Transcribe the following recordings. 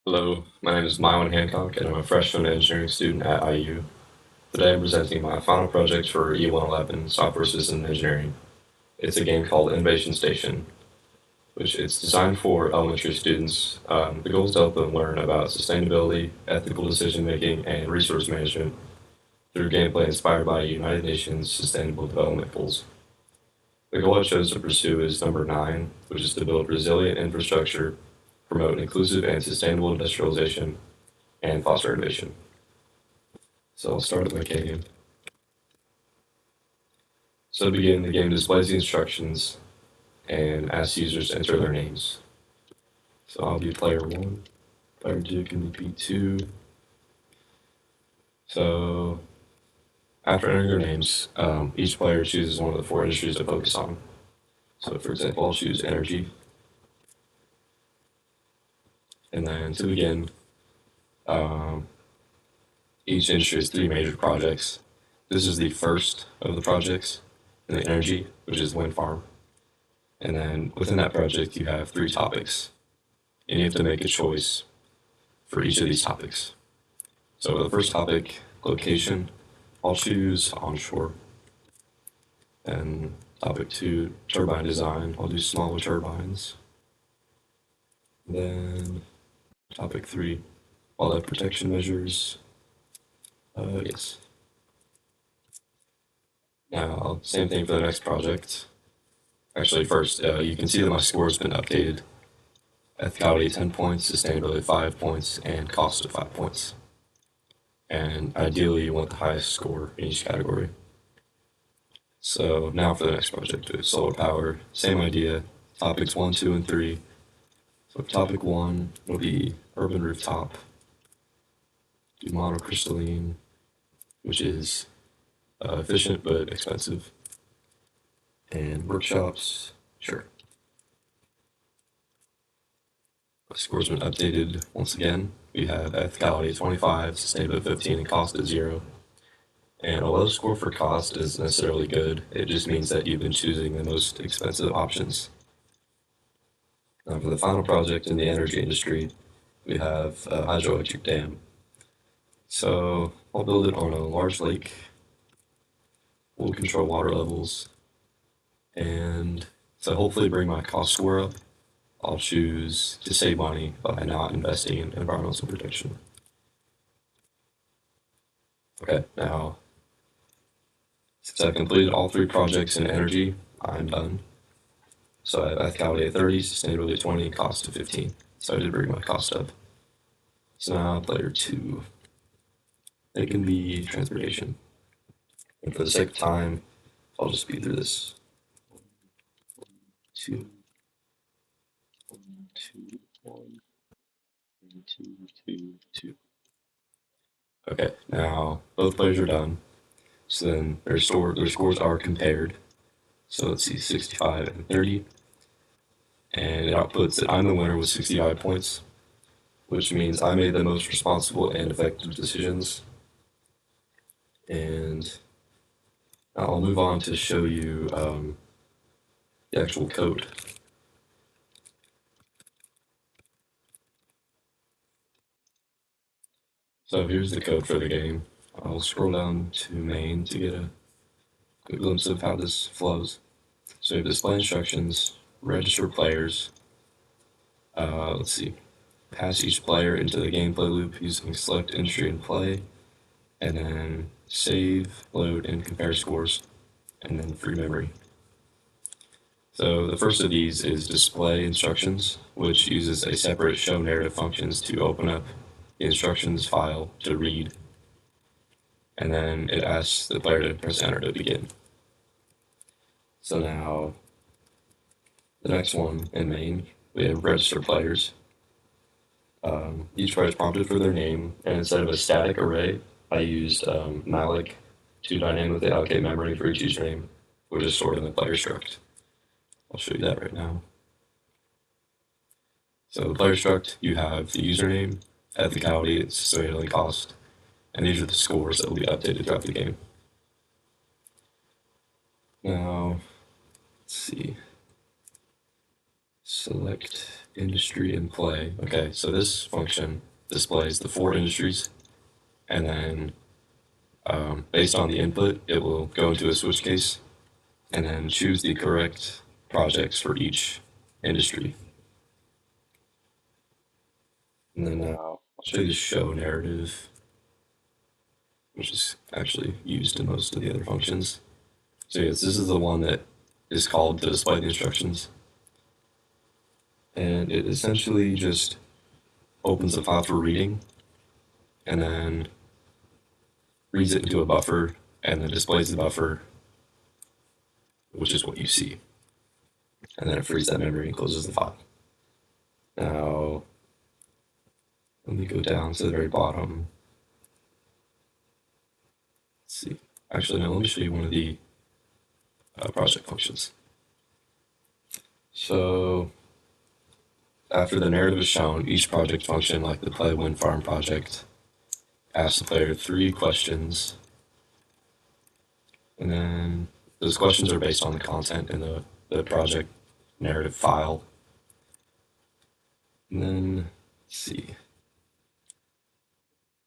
Hello, my name is Milan Hancock, and I'm a freshman engineering student at IU. Today I'm presenting my final project for E111 Software System Engineering. It's a game called Innovation Station, which it's designed for elementary students. The goal is to help them learn about sustainability, ethical decision making, and resource management through gameplay inspired by United Nations Sustainable Development Goals. The goal I chose to pursue is number 9, which is to build resilient infrastructure, promote inclusive and sustainable industrialization, and foster innovation. So I'll start with my game. So to begin, the game displays the instructions and asks users to enter their names. So I'll be player 1, player 2 can be P2. So after entering their names, each player chooses one of the 4 industries to focus on. So for example, I'll choose energy. And then to begin, each industry has 3 major projects. This is the first of the projects in the energy, which is wind farm. And then within that project, you have 3 topics. And you have to make a choice for each of these topics. So the first topic, location, I'll choose onshore. And topic 2, turbine design, I'll do smaller turbines. Then topic 3, wildlife protection measures. Yes. Now, same thing for the next project. Actually, first, you can see that my score has been updated. Ethicality 10 points, sustainability 5 points, and cost of 5 points. And ideally, you want the highest score in each category. So now for the next project, with solar power, same idea, topics 1, 2, and 3. So topic 1 will be urban rooftop, do monocrystalline, which is efficient but expensive, and workshops, sure. My score's been updated once again. We have ethicality 25, sustainability 15, and cost at 0. And although the score for cost isn't necessarily good, it just means that you've been choosing the most expensive options. Now for the final project in the energy industry, we have a hydroelectric dam. So I'll build it on a large lake. We'll control water levels. And to hopefully bring my cost score up, I'll choose to save money by not investing in environmental protection. Okay, now, since I've completed all 3 projects in energy, I'm done. So I have ethicality at 30, sustainability at 20, cost of 15. So I did bring my cost up. So now player 2. It can be transportation. And for the sake of time, I'll just speed through this. 2, 2, 1, 2, 2, 2. Okay, now both players are done. So then their scores are compared. So let's see, 65 and 30. And it outputs that I'm the winner with 65 points, which means I made the most responsible and effective decisions. And I'll move on to show you the actual code. So here's the code for the game. I'll scroll down to main to get a quick glimpse of how this flows. So you have display instructions, register players. Let's see. Pass each player into the gameplay loop using select entry and play, and then save, load, and compare scores, and then free memory. So the first of these is display instructions, which uses a separate show narrative functions to open up the instructions file to read, and then it asks the player to press enter to begin. So now, the next one in main, we have register players. Each player is prompted for their name, and instead of a static array, I used malloc to dynamically allocate memory for each username, which is stored in the player struct. I'll show you that right now. So the player struct, you have the username, ethicality, its sustainability cost, and these are the scores that will be updated throughout the game. Now, let's see. Select industry in play. Okay, so this function displays the four industries, and then based on the input, it will go into a switch case and then choose the correct projects for each industry. And then I'll show you the show narrative, which is actually used in most of the other functions. So yes, this is the one that is called to display the instructions. And it essentially just opens the file for reading and then reads it into a buffer and then displays the buffer, which is what you see. And then it frees that memory and closes the file. Now, let me go down to the very bottom. Let's see. Actually, no, let me show you one of the project functions. So, after the narrative is shown, each project function, like the Play Wind Farm project, asks the player 3 questions. And then those questions are based on the content in the project narrative file. And then, let's see.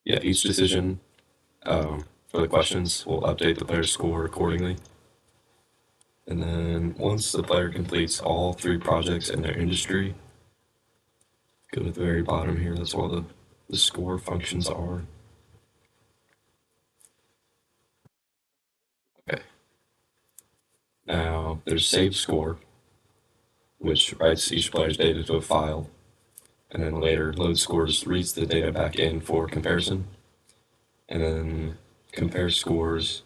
Yeah, each decision for the questions will update the player's score accordingly. And then once the player completes all 3 projects in their industry, go to the very bottom here, that's where the score functions are. Okay. Now, there's save score, which writes each player's data to a file, and then later load scores reads the data back in for comparison, and then compare scores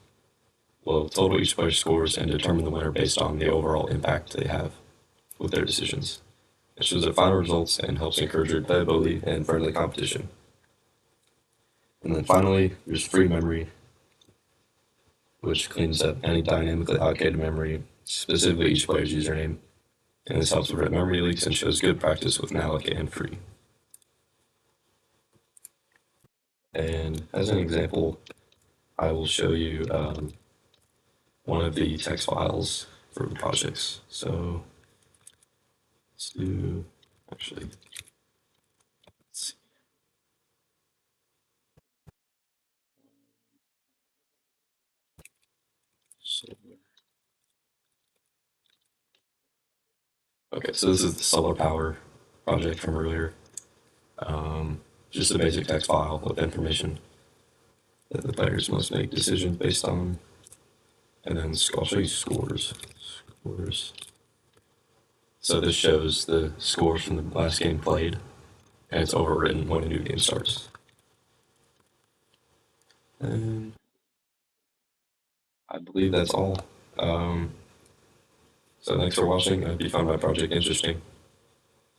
will total each player's scores and determine the winner based on the overall impact they have with their decisions. It shows their final results and helps encourage replayability and friendly competition. And then finally, there's free memory, which cleans up any dynamically allocated memory, specifically each player's username. And this helps prevent memory leaks and shows good practice with malloc and free. And as an example, I will show you one of the text files for the projects. So let's do, actually, let's see. Okay, so this is the solar power project from earlier. Just a basic text file with information that the players must make decisions based on. And then I'll show you scores. Scores. So this shows the scores from the last game played, and it's overwritten when a new game starts. And I believe that's all. So thanks for watching. I hope you found my project interesting.